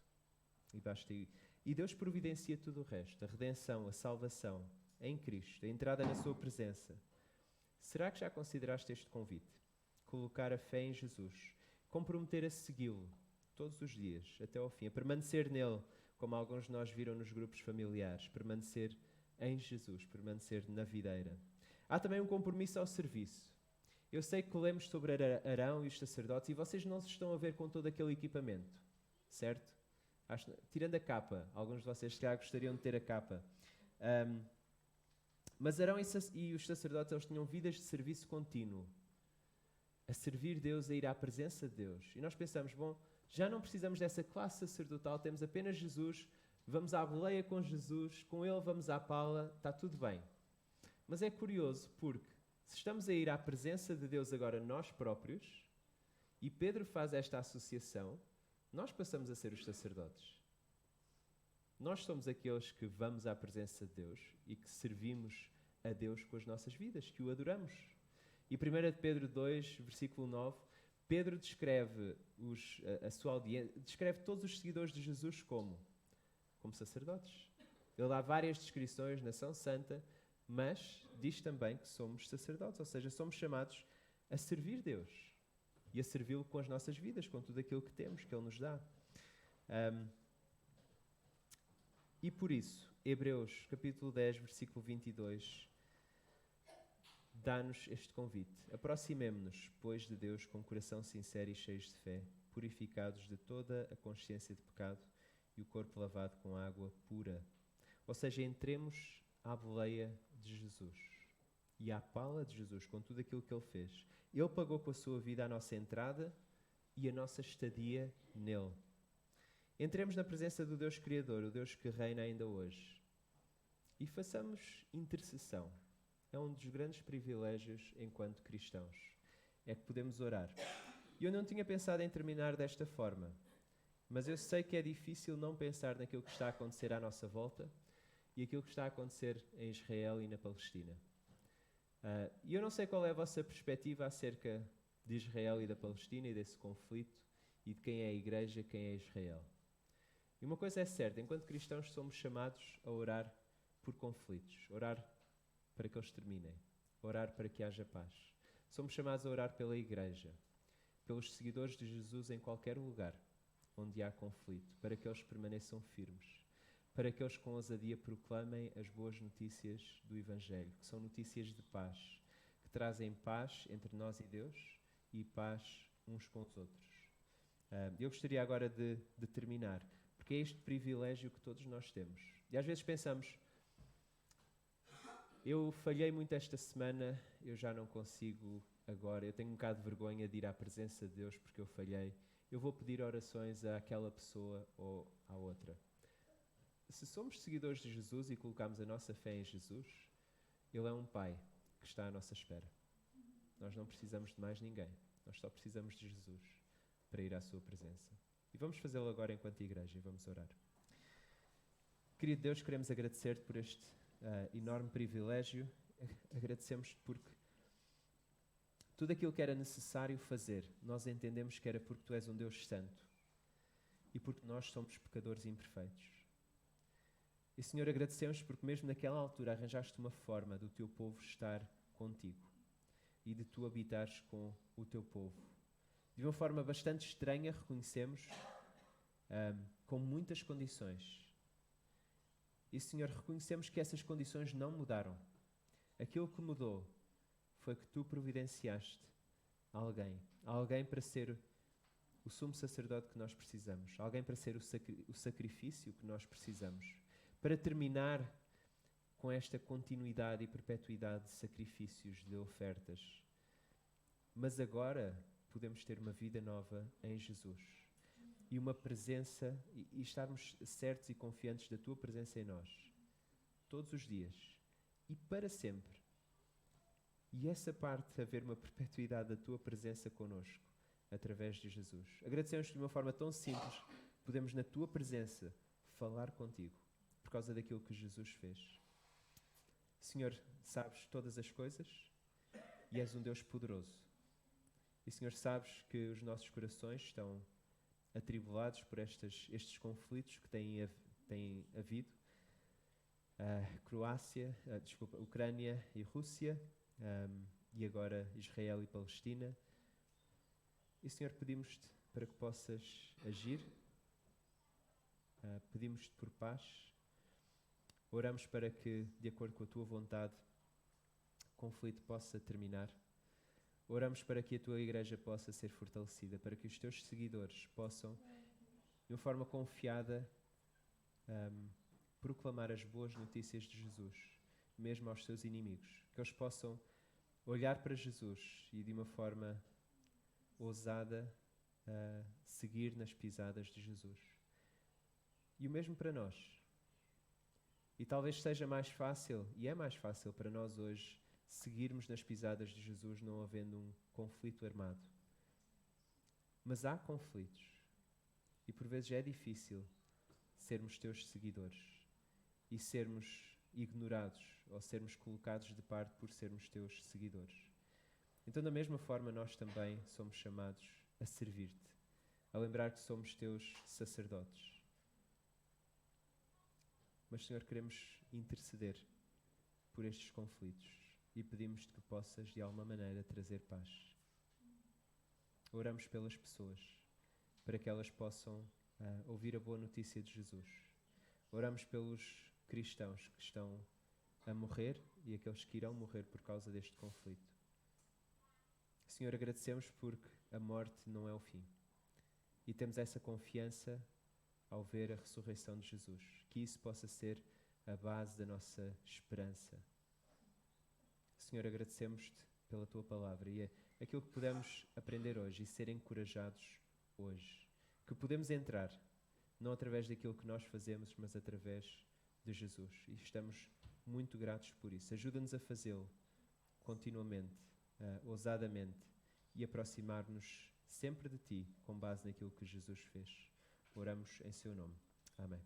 E Deus providencia tudo o resto, a redenção, a salvação em Cristo, a entrada na sua presença. Será que já consideraste este convite? Colocar a fé em Jesus, comprometer a segui-lo todos os dias, até ao fim, a permanecer nele, como alguns de nós viram nos grupos familiares, permanecer em Jesus, permanecer na videira. Há também um compromisso ao serviço. Eu sei que lemos sobre Arão e os sacerdotes e vocês não se estão a ver com todo aquele equipamento, certo? Tirando a capa, alguns de vocês já gostariam de ter a capa. Mas Arão e os sacerdotes, eles tinham vidas de serviço contínuo, a servir Deus, a ir à presença de Deus. E nós pensamos, bom, já não precisamos dessa classe sacerdotal, temos apenas Jesus, vamos à boleia com Jesus, com Ele vamos à pala, está tudo bem. Mas é curioso porque se estamos a ir à presença de Deus agora nós próprios, e Pedro faz esta associação, nós passamos a ser os sacerdotes. Nós somos aqueles que vamos à presença de Deus e que servimos a Deus com as nossas vidas, que o adoramos. E 1 Pedro 2, versículo 9, Pedro descreve a sua audiência, descreve todos os seguidores de Jesus como sacerdotes. Ele dá várias descrições, nação santa, mas diz também que somos sacerdotes, ou seja, somos chamados a servir Deus e a servi-lo com as nossas vidas, com tudo aquilo que temos, que Ele nos dá. E por isso, Hebreus capítulo 10, versículo 22, dá-nos este convite. Aproximemo-nos, pois, de Deus com coração sincero e cheios de fé, purificados de toda a consciência de pecado e o corpo lavado com água pura. Ou seja, entremos à boleia de Jesus e à pala de Jesus, com tudo aquilo que Ele fez. Ele pagou com a sua vida a nossa entrada e a nossa estadia nele. Entremos na presença do Deus Criador, o Deus que reina ainda hoje, e façamos intercessão. É um dos grandes privilégios enquanto cristãos, é que podemos orar. E eu não tinha pensado em terminar desta forma, mas eu sei que é difícil não pensar naquilo que está a acontecer à nossa volta e aquilo que está a acontecer em Israel e na Palestina. E eu não sei qual é a vossa perspectiva acerca de Israel e da Palestina e desse conflito e de quem é a igreja, quem é Israel. E uma coisa é certa, enquanto cristãos somos chamados a orar por conflitos, orar para que eles terminem, orar para que haja paz. Somos chamados a orar pela igreja, pelos seguidores de Jesus em qualquer lugar onde há conflito, para que eles permaneçam firmes, para que eles com ousadia proclamem as boas notícias do Evangelho, que são notícias de paz, que trazem paz entre nós e Deus e paz uns com os outros. Eu gostaria agora de terminar, porque é este privilégio que todos nós temos. E às vezes pensamos, eu falhei muito esta semana, eu já não consigo agora, eu tenho um bocado de vergonha de ir à presença de Deus porque eu falhei, eu vou pedir orações àquela pessoa ou à outra. Se somos seguidores de Jesus e colocamos a nossa fé em Jesus, Ele é um Pai que está à nossa espera. Nós não precisamos de mais ninguém, nós só precisamos de Jesus para ir à sua presença. E vamos fazê-lo agora enquanto igreja e vamos orar. Querido Deus, queremos agradecer-te por este enorme privilégio. Agradecemos-te porque tudo aquilo que era necessário fazer, nós entendemos que era porque Tu és um Deus santo e porque nós somos pecadores imperfeitos. E, Senhor, agradecemos porque mesmo naquela altura arranjaste uma forma do Teu povo estar contigo e de Tu habitares com o Teu povo. De uma forma bastante estranha, reconhecemos, com muitas condições. E, Senhor, reconhecemos que essas condições não mudaram. Aquilo que mudou foi que Tu providenciaste alguém para ser o sumo sacerdote que nós precisamos, alguém para ser o sacrifício que nós precisamos, para terminar com esta continuidade e perpetuidade de sacrifícios, de ofertas. Mas agora podemos ter uma vida nova em Jesus. E uma presença, e estarmos certos e confiantes da Tua presença em nós, todos os dias, e para sempre. E essa parte de haver uma perpetuidade da Tua presença connosco, através de Jesus. Agradecemos de uma forma tão simples, podemos na Tua presença falar contigo, por causa daquilo que Jesus fez. Senhor, sabes todas as coisas e és um Deus poderoso. E, Senhor, sabes que os nossos corações estão atribulados por estes conflitos que têm têm havido. Croácia, Ucrânia e Rússia, e agora Israel e Palestina. E, Senhor, pedimos-te para que possas agir, pedimos-te por paz, oramos para que, de acordo com a tua vontade, o conflito possa terminar. Oramos para que a tua igreja possa ser fortalecida, para que os teus seguidores possam, de uma forma confiada, proclamar as boas notícias de Jesus, mesmo aos seus inimigos. Que eles possam olhar para Jesus e, de uma forma ousada, seguir nas pisadas de Jesus. E o mesmo para nós. E talvez seja mais fácil, e é mais fácil para nós hoje, seguirmos nas pisadas de Jesus não havendo um conflito armado. Mas há conflitos. E por vezes é difícil sermos teus seguidores e sermos ignorados ou sermos colocados de parte por sermos teus seguidores. Então, da mesma forma, nós também somos chamados a servir-te, a lembrar que somos teus sacerdotes. Mas, Senhor, queremos interceder por estes conflitos e pedimos-te que possas, de alguma maneira, trazer paz. Oramos pelas pessoas, para que elas possam ouvir a boa notícia de Jesus. Oramos pelos cristãos que estão a morrer e aqueles que irão morrer por causa deste conflito. Senhor, agradecemos porque a morte não é o fim. E temos essa confiança ao ver a ressurreição de Jesus. Que isso possa ser a base da nossa esperança. Senhor, agradecemos-te pela tua palavra e aquilo que podemos aprender hoje e ser encorajados hoje. Que podemos entrar, não através daquilo que nós fazemos, mas através de Jesus. E estamos muito gratos por isso. Ajuda-nos a fazê-lo continuamente, ousadamente, e aproximar-nos sempre de ti, com base naquilo que Jesus fez. Oramos em seu nome. Amém.